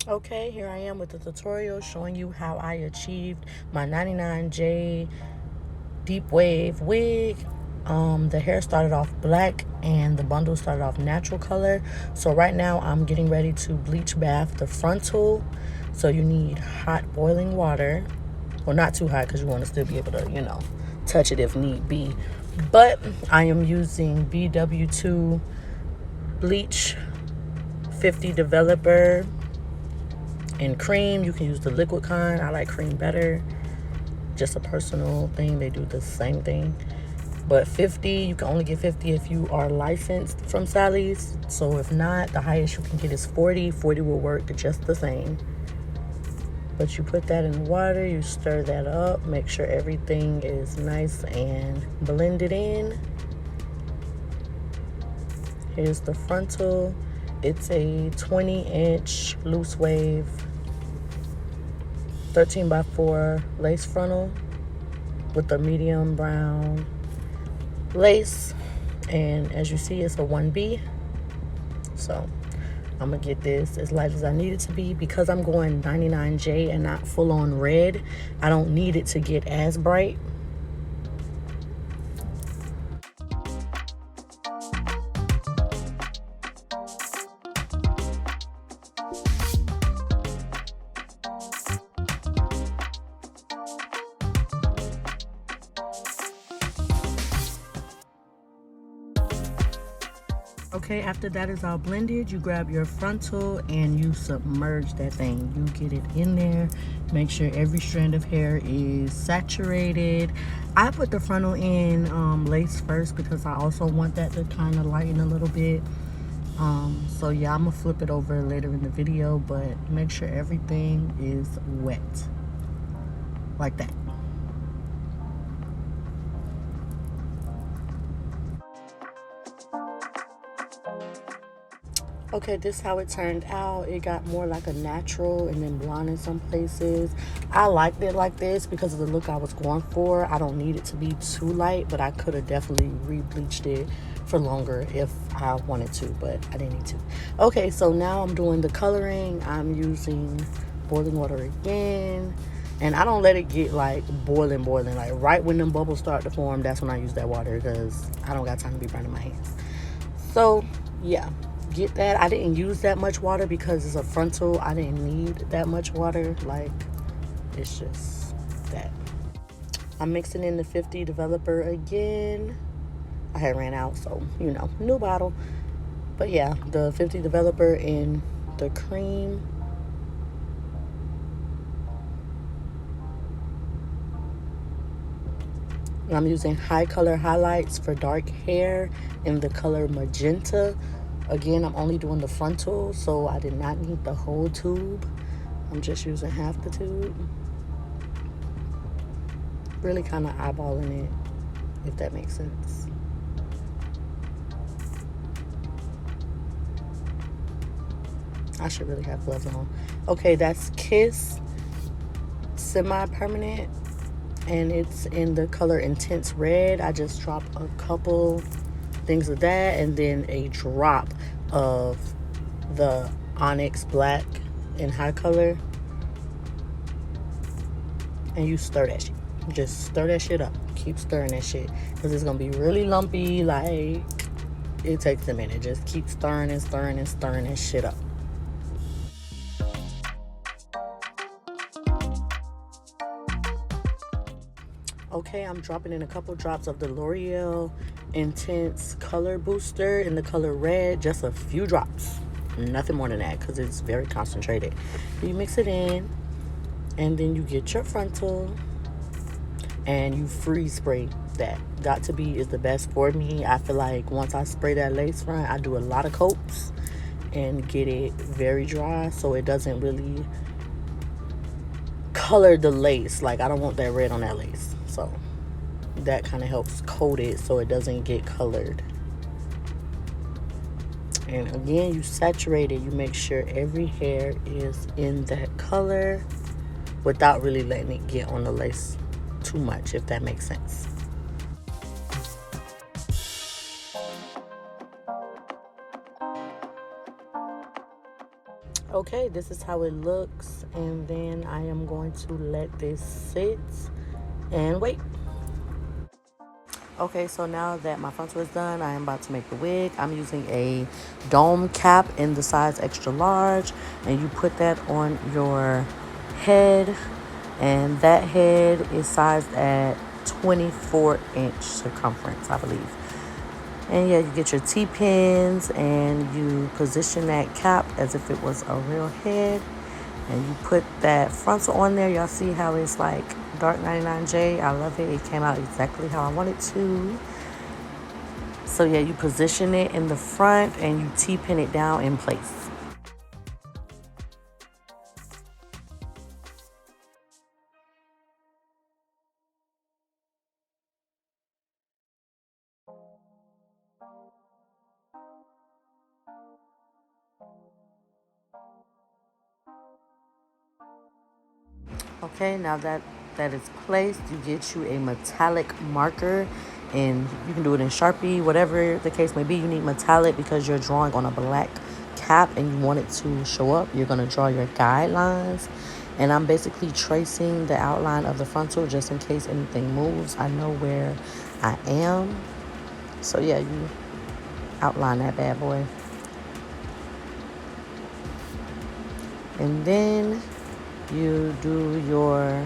Okay, here I am with the tutorial showing you how I achieved my 99J deep wave wig. The hair started off black and the bundle started off natural color. So right now I'm getting ready to bleach bath the frontal. So you need hot boiling water. Well, not too hot because you want to still be able to, touch it if need be. But I am using BW2 bleach 50 developer in cream. You can use the liquid kind. I like cream better. Just a personal thing. They do the same thing. But 50, you can only get 50 if you are licensed from Sally's. So if not, the highest you can get is 40. 40 will work just the same. But you put that in water, you stir that up, make sure everything is nice and blended in. Here's the frontal. It's a 20-inch loose wave 13x4 lace frontal with a medium brown lace, and as you see, it's a 1B. So I'm gonna get this as light as I need it to be because I'm going 99J and not full on red. I don't need it to get as bright. Okay, after that is all blended, you grab your frontal and you submerge that thing. You get it in there. Make sure every strand of hair is saturated. I put the frontal in lace first because I also want that to kind of lighten a little bit. So yeah, I'm gonna flip it over later in the video, but make sure everything is wet like that. Okay, this is how it turned out. It got more like a natural and then blonde in some places. I liked it like this because of the look I was going for. I don't need it to be too light, but I could have definitely re-bleached it for longer if I wanted to, but I didn't need to. Okay, so now I'm doing the coloring. I'm using boiling water again. And I don't let it get like boiling. Like right when them bubbles start to form, that's when I use that water because I don't got time to be burning my hands. So yeah, get that. I didn't use that much water because it's a frontal. I didn't need that much water. Like, it's just that. I'm mixing in the 50 developer again. I had ran out, so new bottle. But yeah, the 50 developer in the cream. I'm using high color highlights for dark hair in the color magenta. Again, I'm only doing the frontal, so I did not need the whole tube. I'm just using half the tube. Really kind of eyeballing it, if that makes sense. I should really have gloves on. Okay, that's Kiss semi-permanent, and it's in the color Intense Red. I just dropped a couple things of that and then a drop of the Onyx Black in high color, and you stir that shit. Just stir that shit up. Keep stirring that shit because it's gonna be really lumpy. Like, it takes a minute. Just keep stirring and stirring and stirring that shit up. Okay, I'm dropping in a couple drops of the L'Oreal Intense Color Booster in the color red. Just a few drops. Nothing more than that because it's very concentrated. You mix it in, and then you get your frontal, and you freeze spray that. Got to be is the best for me. I feel like once I spray that lace front, I do a lot of coats and get it very dry so it doesn't really color the lace. Like, I don't want that red on that lace. So that kind of helps coat it so it doesn't get colored. And again, you saturate it. You make sure every hair is in that color without really letting it get on the lace too much, if that makes sense. Okay, this is how it looks, and then I am going to let this sit and wait. Okay, so now that my frontal is done, I am about to make the wig. I'm using a dome cap in the size extra large, and you put that on your head, and that head is sized at 24-inch circumference, I believe. And yeah, you get your T-pins and you position that cap as if it was a real head. And you put that frontal on there. Y'all see how it's like dark 99J? I love it. It came out exactly how I wanted to. So yeah, you position it in the front and you T-pin it down in place. Okay, now that that is placed, you get you a metallic marker, and you can do it in Sharpie, whatever the case may be. You need metallic because you're drawing on a black cap and you want it to show up. You're going to draw your guidelines, and I'm basically tracing the outline of the frontal just in case anything moves. I know where I am. So yeah, you outline that bad boy. And then you do your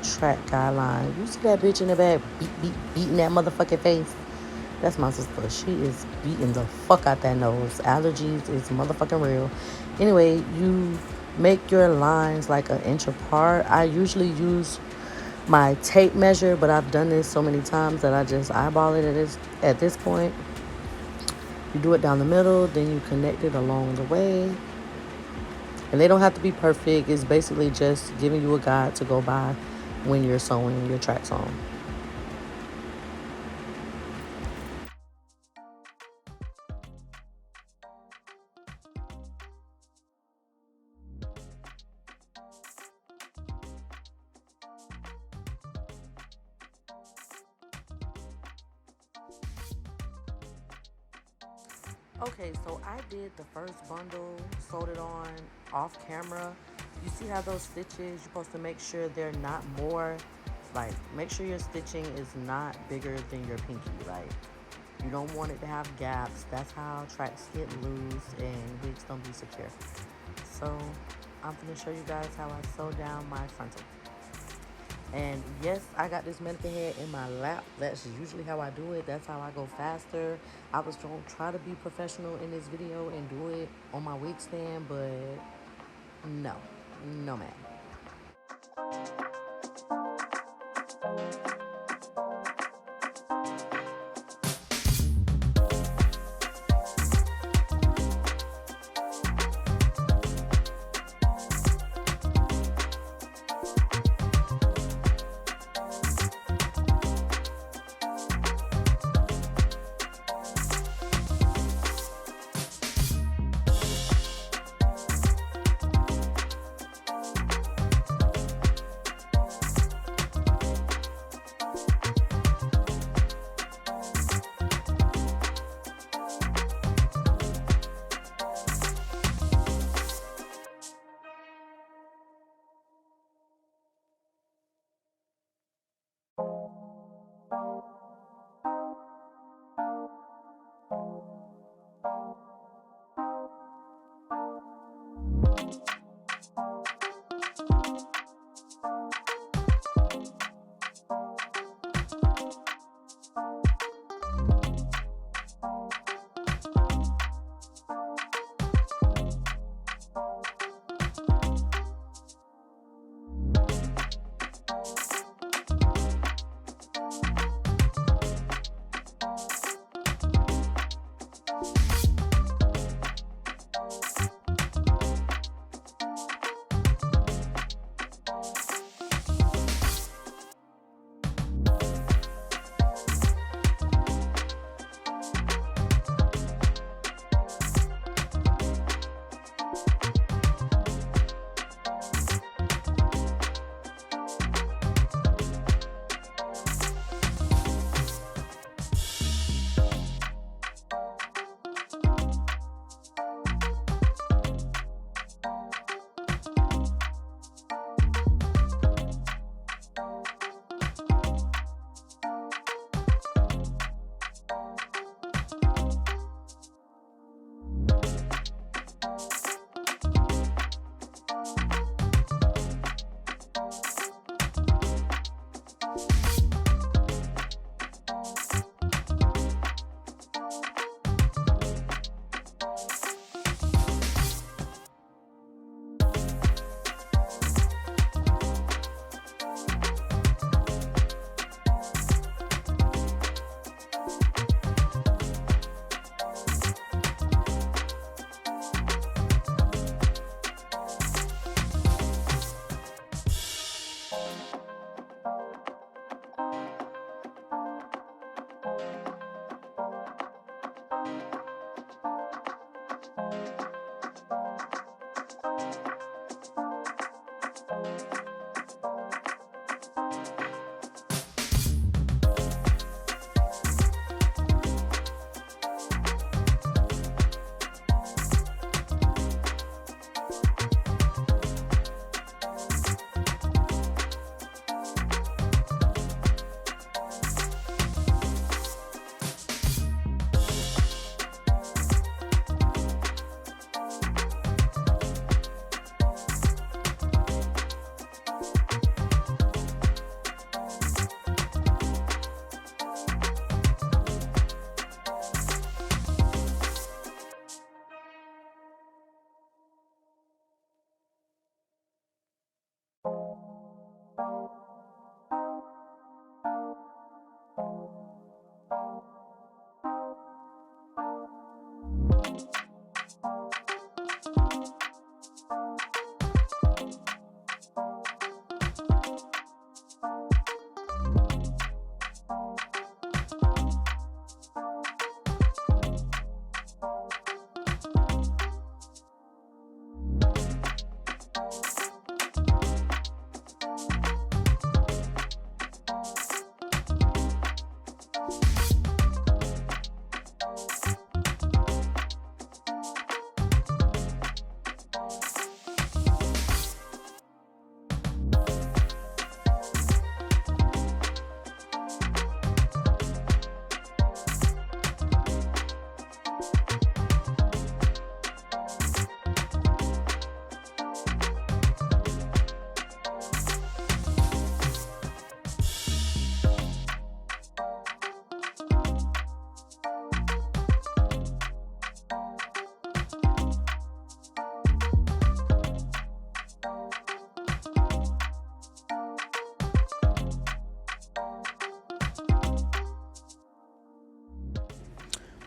track guideline. You see that bitch in the back beating that motherfucking face? That's my sister. She is beating the fuck out that nose. Allergies is motherfucking real. Anyway, you make your lines like an inch apart. I usually use my tape measure, but I've done this so many times that I just eyeball it at this point. You do it down the middle, then you connect it along the way. And they don't have to be perfect. It's basically just giving you a guide to go by when you're sewing your tracks on. Okay, so I did the first bundle, sewed it on off camera. You see how those stitches, you're supposed to make sure they're not more, like, make sure your stitching is not bigger than your pinky, like, you don't want it to have gaps. That's how tracks get loose and wigs don't be secure. So I'm gonna show you guys how I sew down my frontal. And yes, I got this mannequin head in my lap. That's usually how I do it. That's how I go faster. I was going to try to be professional in this video and do it on my wig stand, but no, no man.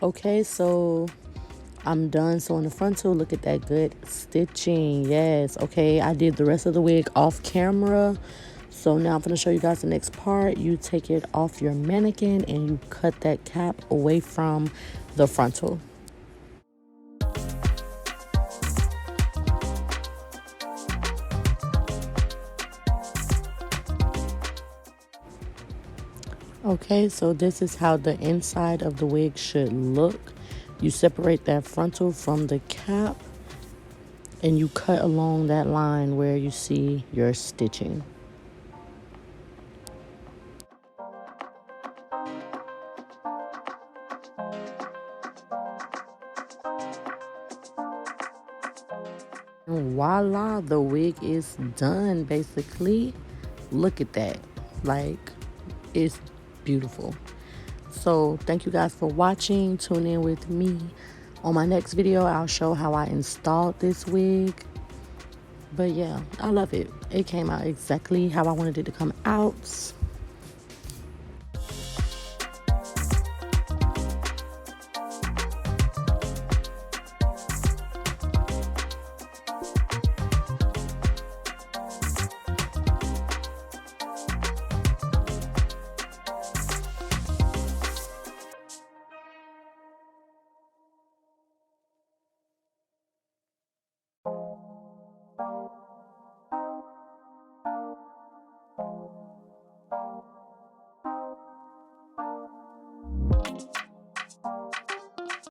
Okay, so I'm done. So on the frontal, look at that good stitching. Yes. Okay, I did the rest of the wig off camera. So now I'm going to show you guys the next part. You take it off your mannequin and you cut that cap away from the frontal. Okay, so this is how the inside of the wig should look. You separate that frontal from the cap and you cut along that line where you see your stitching. And voila, the wig is done basically. Look at that. Like, it's beautiful. So thank you guys for watching. Tune in with me on my next video. I'll show how I installed this wig. But yeah, I love it. It came out exactly how I wanted it to come out.